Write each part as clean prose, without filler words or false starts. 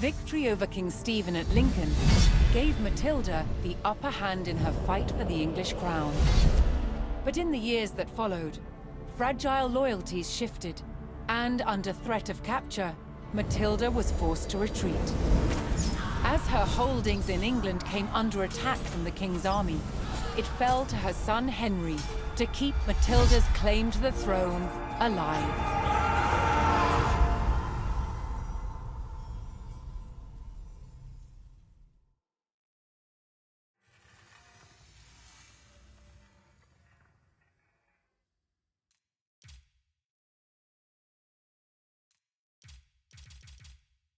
victory over King Stephen at Lincoln gave Matilda the upper hand in her fight for the English crown. But in the years that followed, fragile loyalties shifted, and under threat of capture, Matilda was forced to retreat. As her holdings in England came under attack from the king's army, it fell to her son Henry to keep Matilda's claim to the throne alive.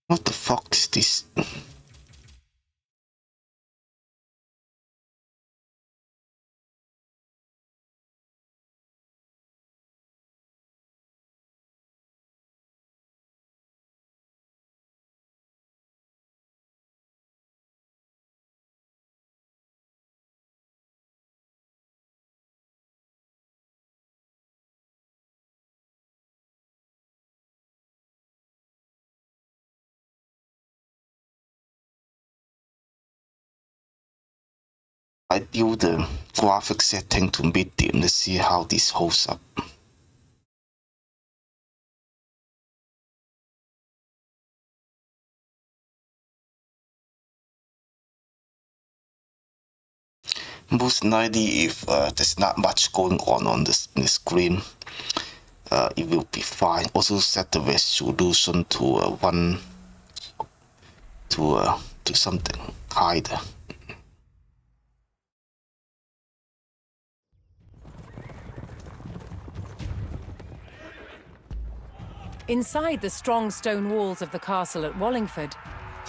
What the fuck is this? I build the graphic setting to medium to see how this holds up. Most likely, if there's not much going on the screen, it will be fine. Also set the resolution to 1 to something higher. Inside the strong stone walls of the castle at Wallingford,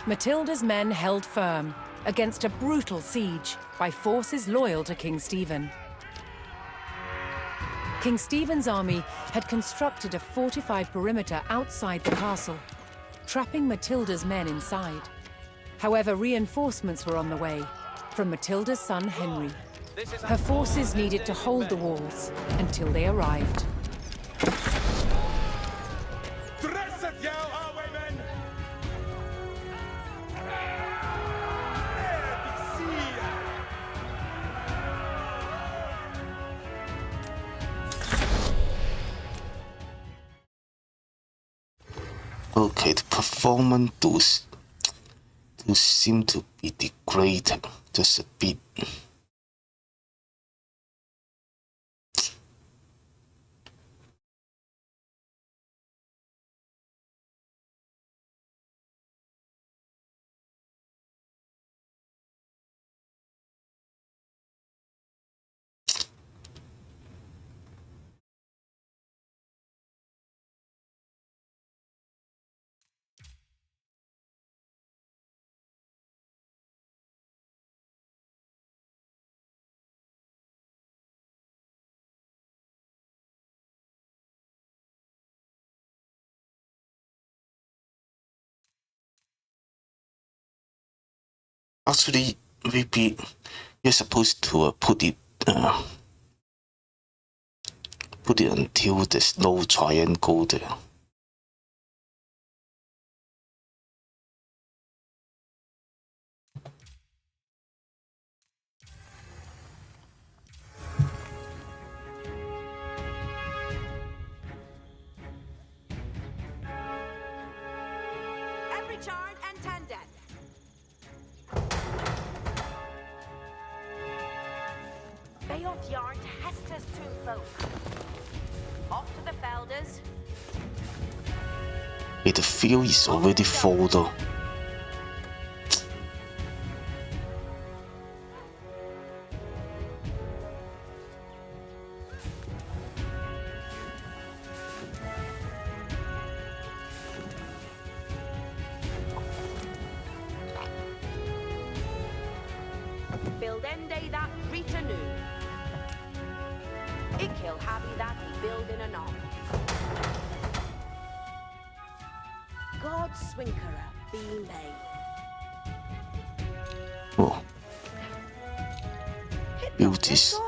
Matilda's men held firm against a brutal siege by forces loyal to King Stephen. King Stephen's army had constructed a fortified perimeter outside the castle, trapping Matilda's men inside. However, reinforcements were on the way from Matilda's son Henry. Her forces needed to hold the walls until they arrived. Okay, the performance does seem to be degrading just a bit. Actually, maybe you're supposed to put it until there's no triangle there. Every charge and 10 dead. Beowulf yarn to Hester's tombfolk. Off to the Felders. Okay, the field is already full though. Build ende that Rita knew. It kill happy that he build in a knob. God's swinkerer be made. Oh, build this.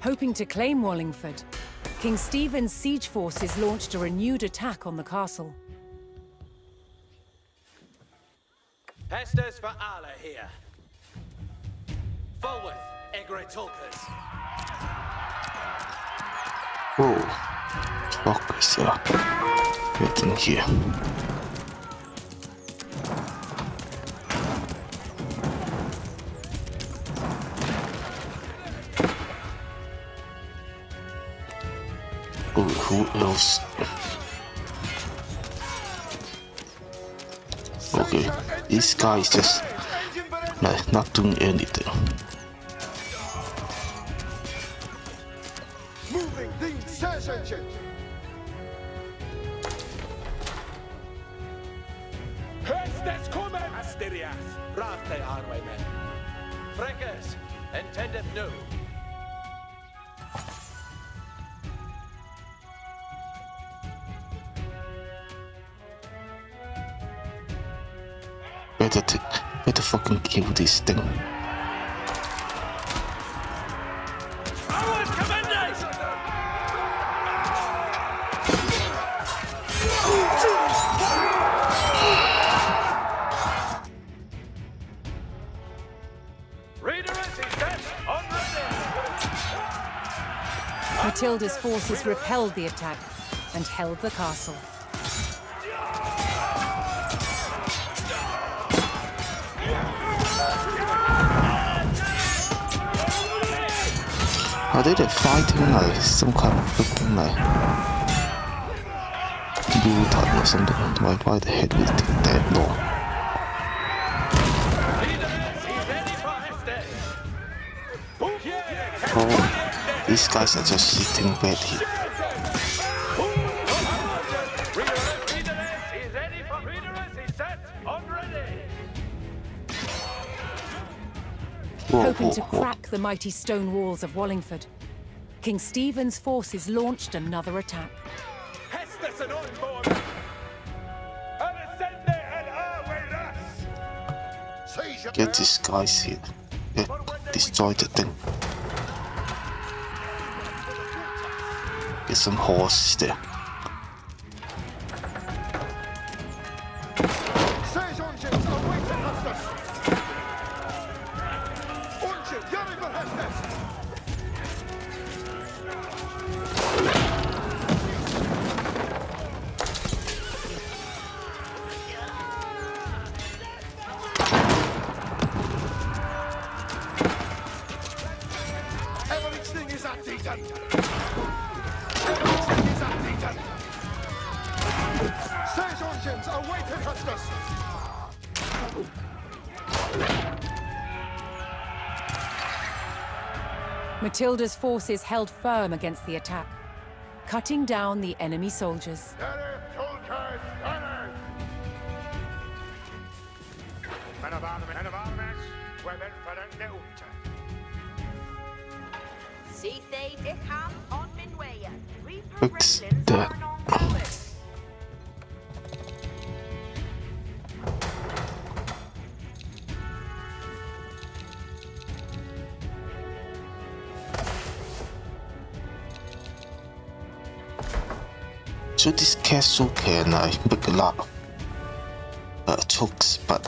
Hoping to claim Wallingford, King Stephen's siege forces launched a renewed attack on the castle. Hestes for Allah here. Forward, Egre Tulkas. Oh, fuck is getting here. Oh, who else? Okay, this guy is just like not doing anything. Moving the search engine. Hestes kommen! Asterias, Rate Arwaymen. Freckers, intended new. Better fucking kill this thing. Forward, commanders! Readeress is dead, on ready! Matilda's forces repelled the attack and held the castle. Are they fighting like some kind of freaking like Butan or something? Why the head is that long? Oh, these guys are just sitting bad here. Whoa, Hoping to whoa, whoa. crack the mighty stone walls of Wallingford, King Stephen's forces launched another attack. Hestes and Onborn! Avascende and Arwayras! Get these guys here. Yeah, destroy the thing. Get some horses there. Siege engines awaiting Hestus. Engine, yelling for Hestus. Everything is updated. Everything is updated. Siege engines awaiting Hestus. Matilda's forces held firm against the attack, cutting down the enemy soldiers. See they Dickham on Minway. Reaper Fix Gremlins that. are on forward. So this castle can make a lot of chokes, but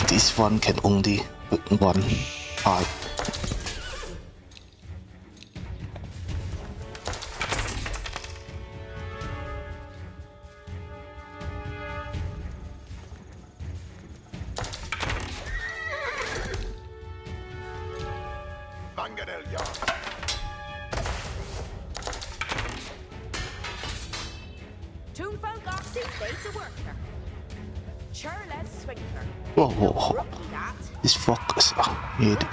this one can only make one eye. Toonfolk off sea data worker. Churlet swinker. Whoa, whoa, whoa. Rookie that. These fuckers are here to be.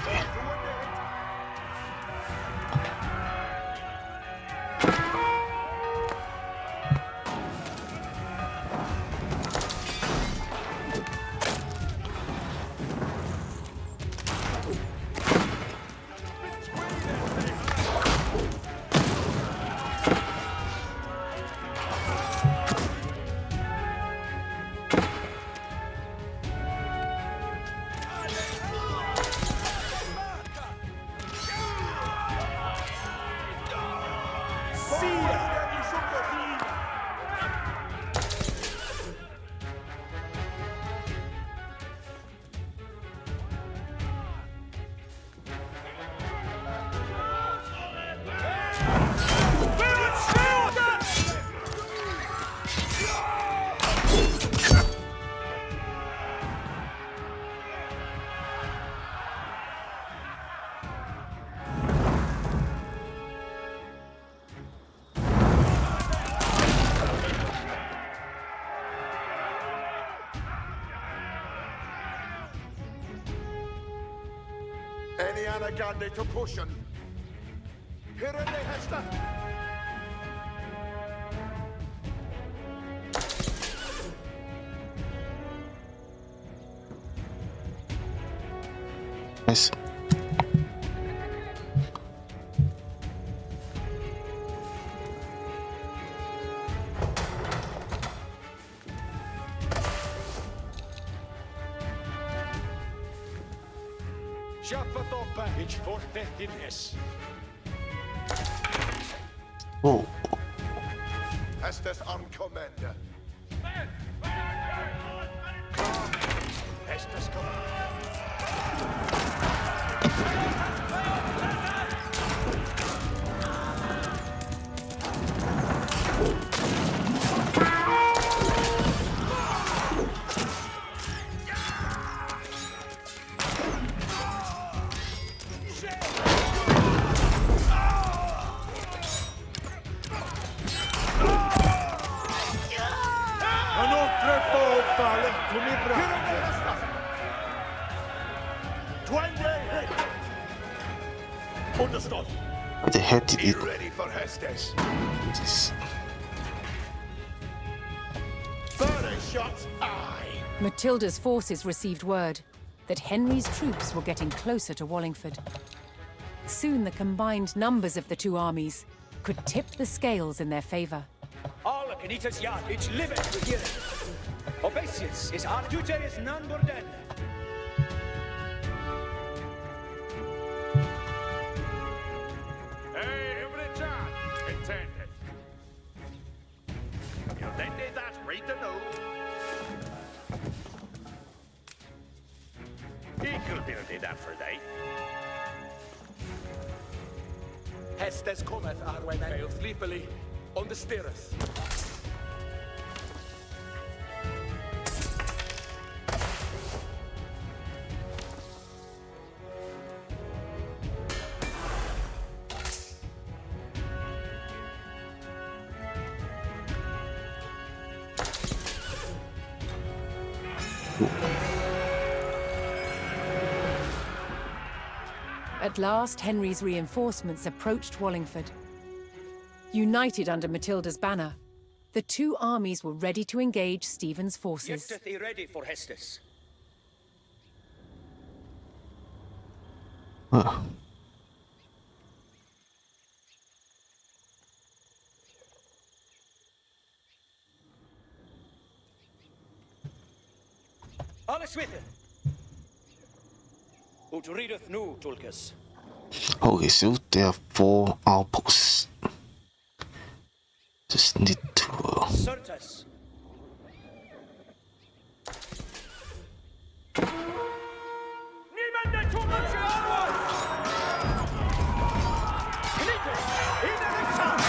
Any Anagandi to pushing. Here in the Hester. Nice. Schaffatoppe, ich forte Dines. Oh, Hestes on commander. Hestes kommen. Understood. the head did Be it. ready for Hestes. This. 30 shots, aye. Matilda's forces received word that Henry's troops were getting closer to Wallingford. Soon the combined numbers of the two armies could tip the scales in their favor. Alle knieters ja, ich live hier. Obesius is our duty is none but dead. Hey, every chance intended. You then did that right to know. He could build that for day. Hestes cometh our way, men. Fail sleepily on the stairs. At last, Henry's reinforcements approached Wallingford. United under Matilda's banner, the two armies were ready to engage Stephen's forces. Get thee ready for Hestes. Huh. Alles within. Ut readeth nu, Tulkas. Okay, so there are 4 outposts. Just need to. Certes. Niemand tut uns Arbeit! Kniete, in der Richtung!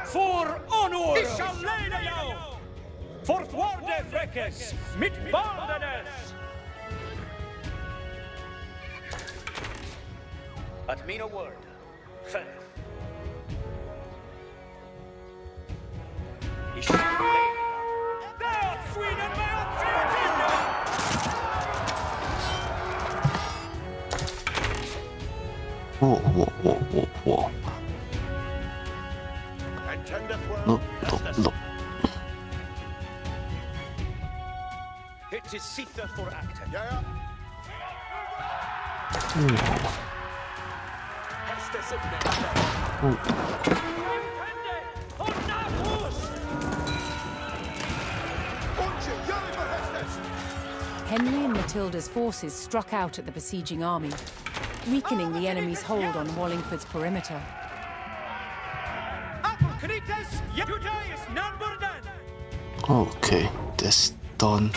For honor! Ich shall leide jou! Fortwarde Freckes, mit Bandenes! At mean a word, fair. Ich shall leide jou. Där, Sweden, med uppfyllelsen! Whoa, whoa, whoa, whoa, whoa. Intendeth well. No, no, no. It is sitha for acting. Yeah, Hestes upp med. Unchen, yelling for Hestes. Henry and Matilda's forces struck out at the besieging army, weakening the enemy's hold on Wallingford's perimeter. Apple Canitas, today is none but done. Okay, that's done.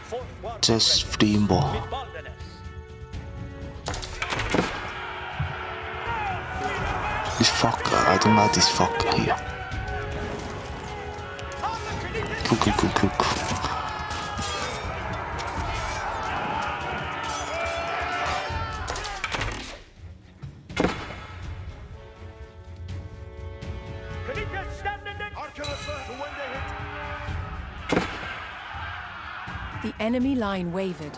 Fortwarde Just Freckes, 3 more. mit Bandenes. This fucker, I don't like this fucker here. Cook. enemy line wavered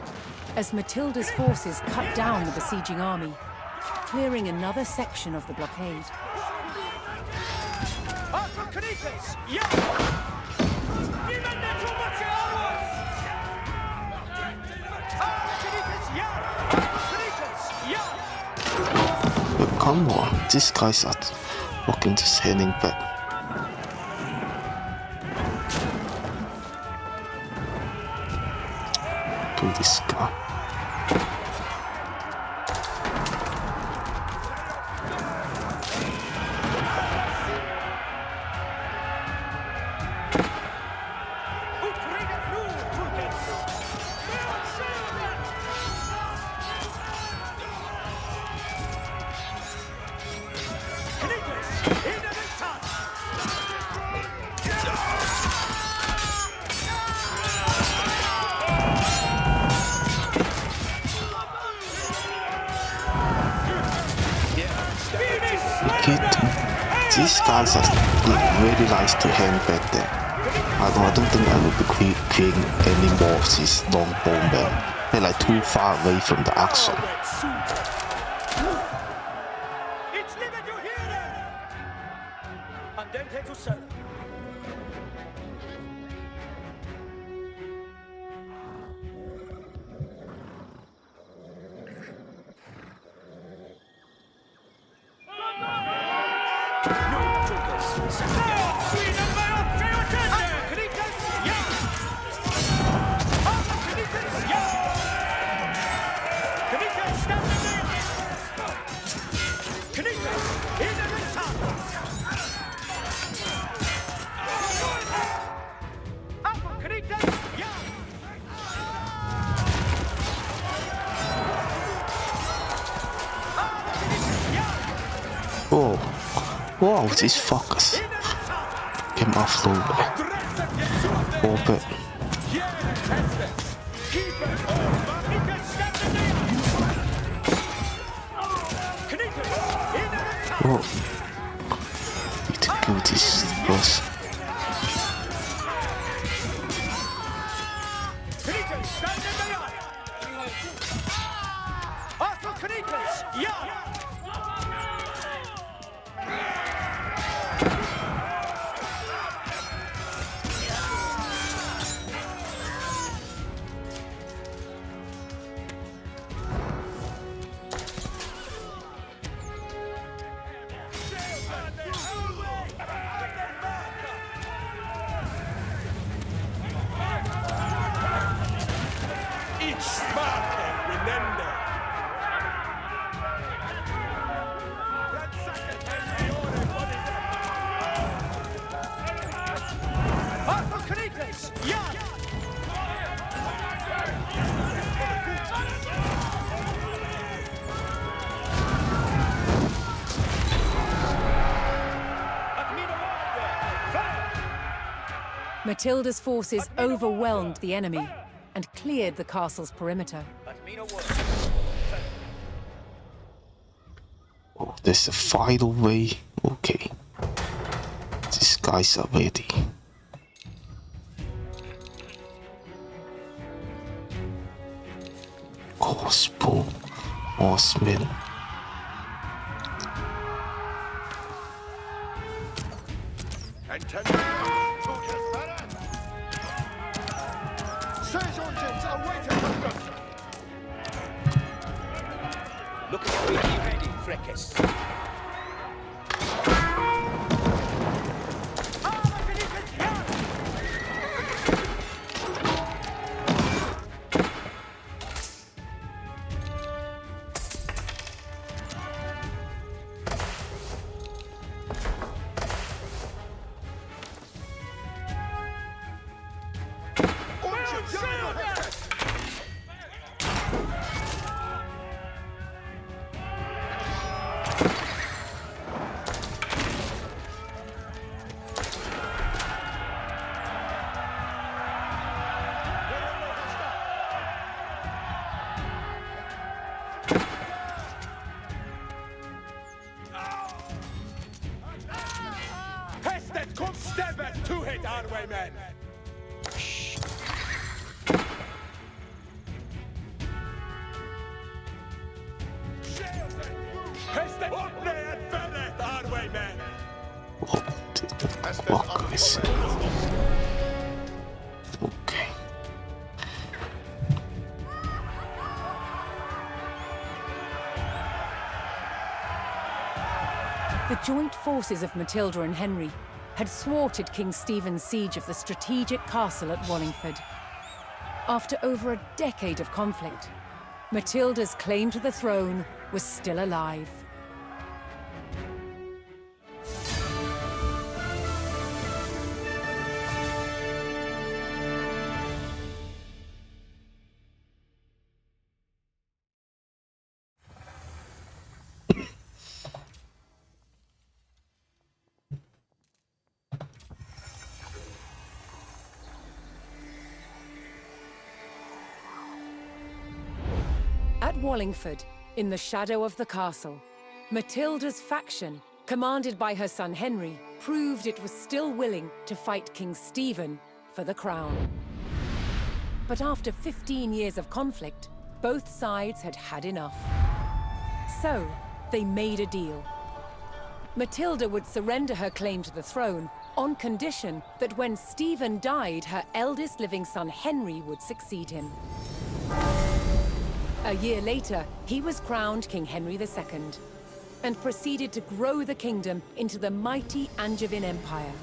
as Matilda's forces cut down the besieging army, clearing another section of the blockade. Arthur Canipes! Yeah! Niemand too much hours! Arthur Canipes! Yeah! Arthur Canipes! Yeah! But come on, these guys are fucking just heading back. To this guy. These guys are really nice to hang back there. I don't think I will be creating any more of these long bowmen. They're like too far away from the action. It's limit to hear them! Andente to serve. Oh, wow, these fuckers came off nowhere. Oh, but oh, need to kill this boss. Matilda's forces overwhelmed the enemy and cleared the castle's perimeter. Oh, there's a final way. Okay. These guys are ready. Crossbow, horsemen. Look at me ready, Fracas. see. Okay. The joint forces of Matilda and Henry had thwarted King Stephen's siege of the strategic castle at Wallingford. After over a decade of conflict, Matilda's claim to the throne was still alive. At Wallingford, in the shadow of the castle, Matilda's faction, commanded by her son Henry, proved it was still willing to fight King Stephen for the crown. But after 15 years of conflict, both sides had had enough. So, they made a deal. Matilda would surrender her claim to the throne on condition that when Stephen died, her eldest living son Henry would succeed him. A year later, he was crowned King Henry II and proceeded to grow the kingdom into the mighty Angevin Empire.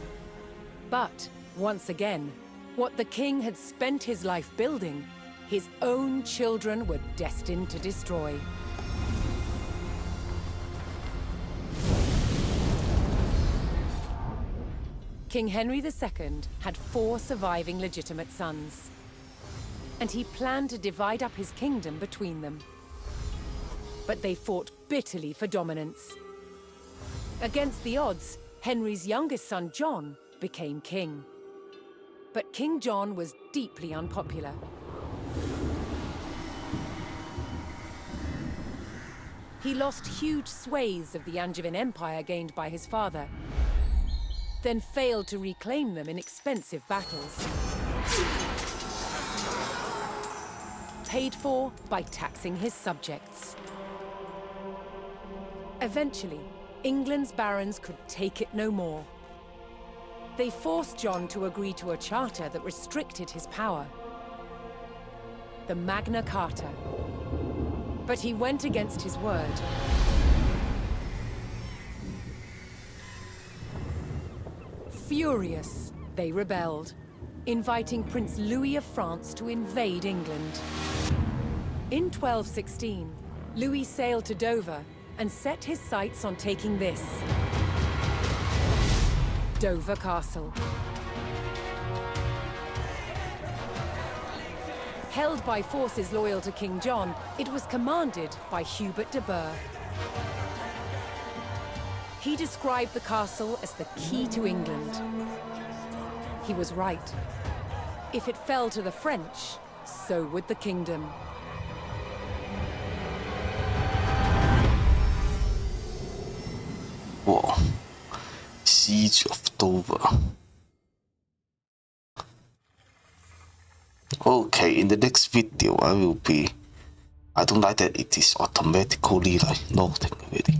But, once again, what the king had spent his life building, his own children were destined to destroy. King Henry II had 4 surviving legitimate sons, and he planned to divide up his kingdom between them. But they fought bitterly for dominance. Against the odds, Henry's youngest son, John, became king. But King John was deeply unpopular. He lost huge swathes of the Angevin Empire gained by his father, then failed to reclaim them in expensive battles. Paid for by taxing his subjects. Eventually, England's barons could take it no more. They forced John to agree to a charter that restricted his power, the Magna Carta. But he went against his word. Furious, they rebelled, inviting Prince Louis of France to invade England. In 1216, Louis sailed to Dover and set his sights on taking this, Dover Castle. Held by forces loyal to King John, it was commanded by Hubert de Burgh. He described the castle as the key to England. He was right. If it fell to the French, so would the kingdom. Whoa. Siege of Dover. Okay, in the next video I don't like that it is automatically like loading already.